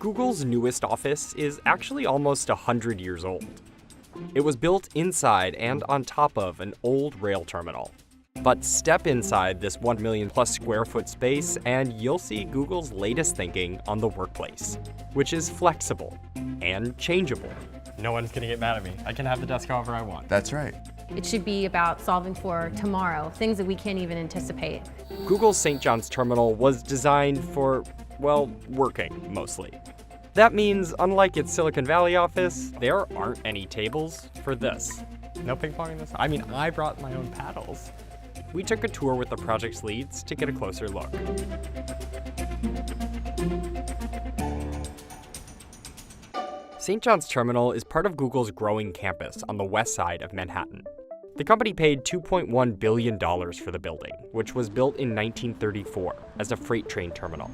Google's newest office is actually almost 100 years old. It was built inside and on top of an old rail terminal. But step inside this 1 million plus square foot space and you'll see Google's latest thinking on the workplace, which is flexible and changeable. No one's gonna get mad at me. I can have the desk however I want. That's right. It should be about solving for tomorrow, things that we can't even anticipate. Google's St. John's terminal was designed for, well, working mostly. That means, unlike its Silicon Valley office, there aren't any tables for this. No ping pong in this? I mean, I brought my own paddles. We took a tour with the project's leads to get a closer look. St. John's Terminal is part of Google's growing campus on the west side of Manhattan. The company paid $2.1 billion for the building, which was built in 1934 as a freight train terminal.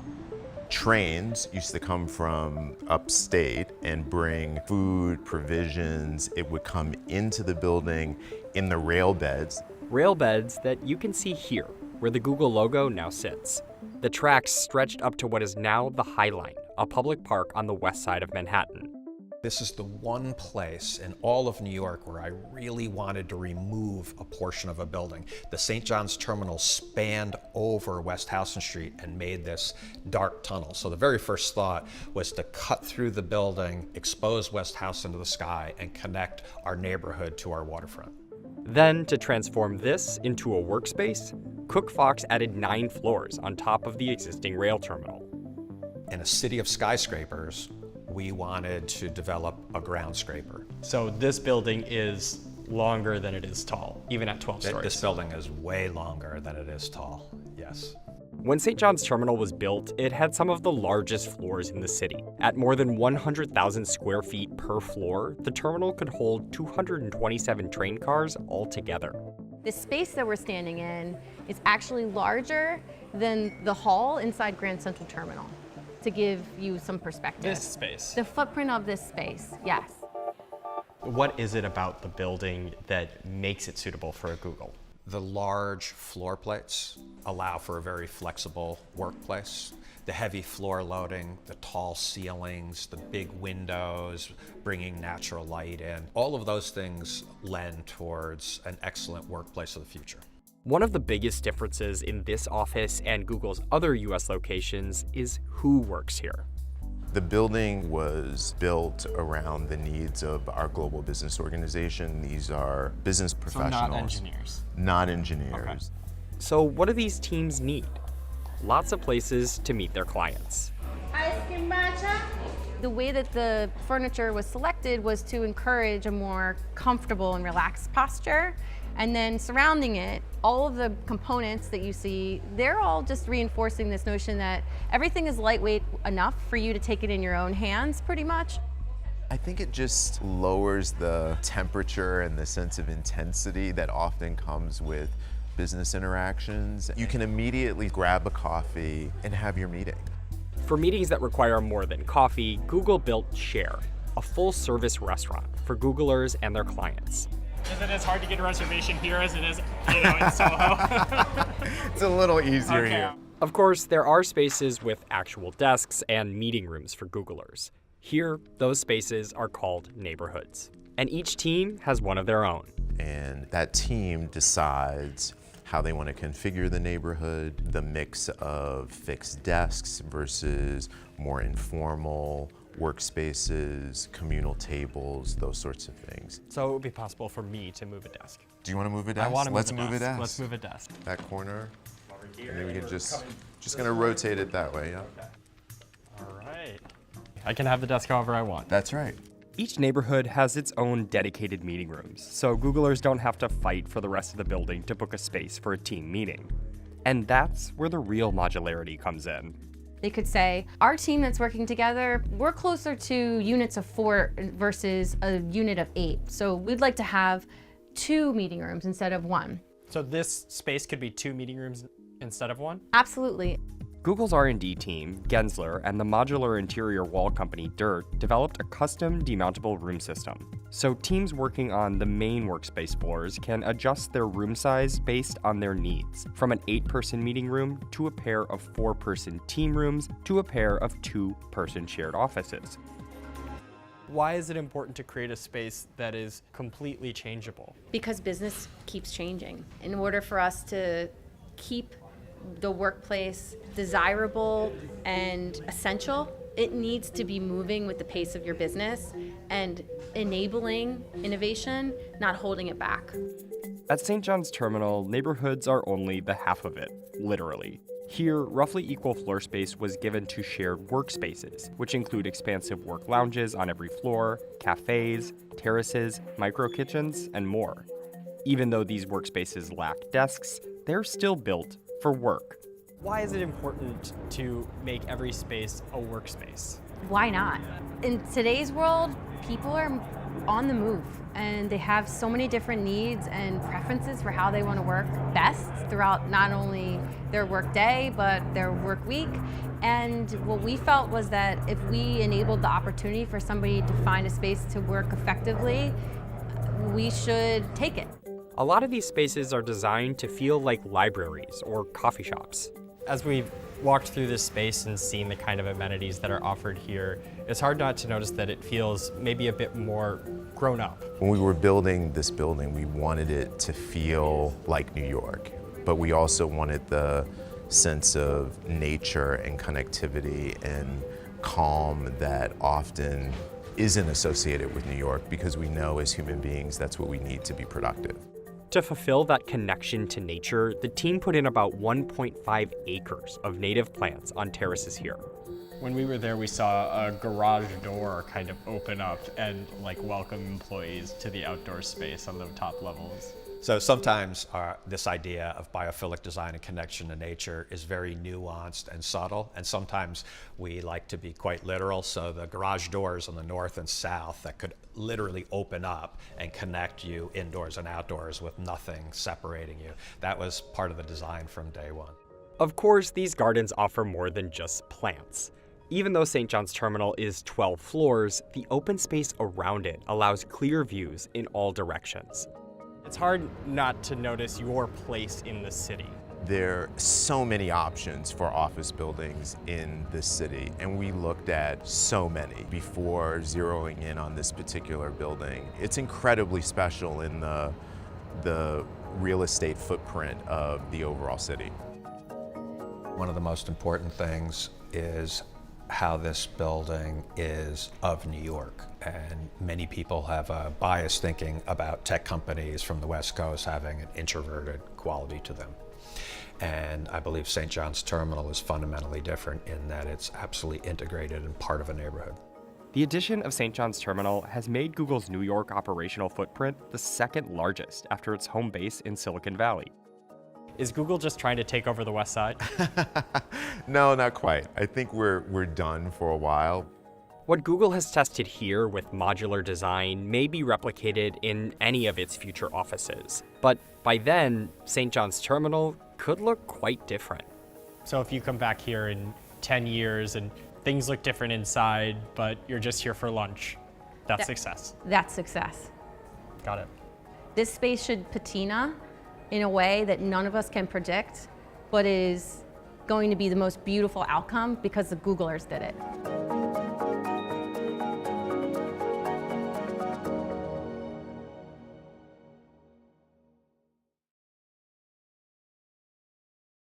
Trains used to come from upstate and bring food, provisions. It would come into the building in the rail beds. Rail beds that you can see here, where the Google logo now sits. The tracks stretched up to what is now the High Line, a public park on the west side of Manhattan. This is the one place in all of New York where I really wanted to remove a portion of a building. The St. John's Terminal spanned over West Houston Street and made this dark tunnel. So the very first thought was to cut through the building, expose West Houston to the sky, and connect our neighborhood to our waterfront. Then, to transform this into a workspace, Cook Fox added 9 floors on top of the existing rail terminal. In a city of skyscrapers, we wanted to develop a ground scraper. So this building is longer than it is tall, even at 12 stories. This building is way longer than it is tall, yes. When St. John's Terminal was built, it had some of the largest floors in the city. At more than 100,000 square feet per floor, the terminal could hold 227 train cars altogether. The space that we're standing in is actually larger than the hall inside Grand Central Terminal, to give you some perspective. This space. The footprint of this space, yes. What is it about the building that makes it suitable for a Google? The large floor plates allow for a very flexible workplace. The heavy floor loading, the tall ceilings, the big windows, bringing natural light in. All of those things lend towards an excellent workplace of the future. One of the biggest differences in this office and Google's other US locations is who works here. The building was built around the needs of our global business organization. These are business professionals. So not engineers. Not engineers. Okay. So what do these teams need? Lots of places to meet their clients. Ice cream matcha? The way that the furniture was selected was to encourage a more comfortable and relaxed posture. And then surrounding it, all of the components that you see, they're all just reinforcing this notion that everything is lightweight enough for you to take it in your own hands, pretty much. I think it just lowers the temperature and the sense of intensity that often comes with business interactions. You can immediately grab a coffee and have your meeting. For meetings that require more than coffee, Google built Share, a full-service restaurant for Googlers and their clients. Is it as hard to get a reservation here as it is, in Soho? It's a little easier here. Of course, there are spaces with actual desks and meeting rooms for Googlers. Here, those spaces are called neighborhoods. And each team has one of their own. And that team decides how they want to configure the neighborhood, the mix of fixed desks versus more informal workspaces, communal tables, those sorts of things. So it would be possible for me to move a desk. Do you want to move a desk? I want to Let's move a desk. Let's move a desk. That corner. And then we can just gonna rotate it that way, yeah. Okay. All right. I can have the desk however I want. That's right. Each neighborhood has its own dedicated meeting rooms, so Googlers don't have to fight for the rest of the building to book a space for a team meeting. And that's where the real modularity comes in. They could say, our team that's working together, we're closer to units of 4 versus a unit of 8. So we'd like to have 2 meeting rooms instead of 1. So this space could be 2 meeting rooms instead of 1? Absolutely. Google's R&D team, Gensler, and the modular interior wall company Dirt developed a custom demountable room system. So teams working on the main workspace floors can adjust their room size based on their needs, from an 8-person meeting room to a pair of 4-person team rooms to a pair of 2-person shared offices. Why is it important to create a space that is completely changeable? Because business keeps changing. In order for us to keep the workplace desirable and essential, it needs to be moving with the pace of your business and enabling innovation, not holding it back. At St. John's Terminal, neighborhoods are only the half of it, literally. Here, roughly equal floor space was given to shared workspaces, which include expansive work lounges on every floor, cafes, terraces, micro kitchens, and more. Even though these workspaces lack desks, they're still built for work. Why is it important to make every space a workspace? Why not? In today's world, people are on the move and they have so many different needs and preferences for how they want to work best throughout not only their work day, but their work week. And what we felt was that if we enabled the opportunity for somebody to find a space to work effectively, we should take it. A lot of these spaces are designed to feel like libraries or coffee shops. As we've walked through this space and seen the kind of amenities that are offered here, it's hard not to notice that it feels maybe a bit more grown up. When we were building this building, we wanted it to feel like New York, but we also wanted the sense of nature and connectivity and calm that often isn't associated with New York, because we know as human beings that's what we need to be productive. To fulfill that connection to nature, the team put in about 1.5 acres of native plants on terraces here. When we were there, we saw a garage door kind of open up and welcome employees to the outdoor space on the top levels. So sometimes this idea of biophilic design and connection to nature is very nuanced and subtle, and sometimes we like to be quite literal. So the garage doors on the north and south that could literally open up and connect you indoors and outdoors with nothing separating you. That was part of the design from day one. Of course, these gardens offer more than just plants. Even though St. John's Terminal is 12 floors, the open space around it allows clear views in all directions. It's hard not to notice your place in the city. There are so many options for office buildings in this city, and we looked at so many before zeroing in on this particular building. It's incredibly special in the real estate footprint of the overall city. One of the most important things is how this building is of New York. And many people have a bias thinking about tech companies from the West Coast having an introverted quality to them. And I believe St. John's Terminal is fundamentally different in that it's absolutely integrated and part of a neighborhood. The addition of St. John's Terminal has made Google's New York operational footprint the second largest after its home base in Silicon Valley. Is Google just trying to take over the West Side? No, not quite. I think we're done for a while. What Google has tested here with modular design may be replicated in any of its future offices. But by then, St. John's Terminal could look quite different. So if you come back here in 10 years and things look different inside, but you're just here for lunch, that's success. That's success. Got it. This space should patina in a way that none of us can predict, but is going to be the most beautiful outcome because the Googlers did it.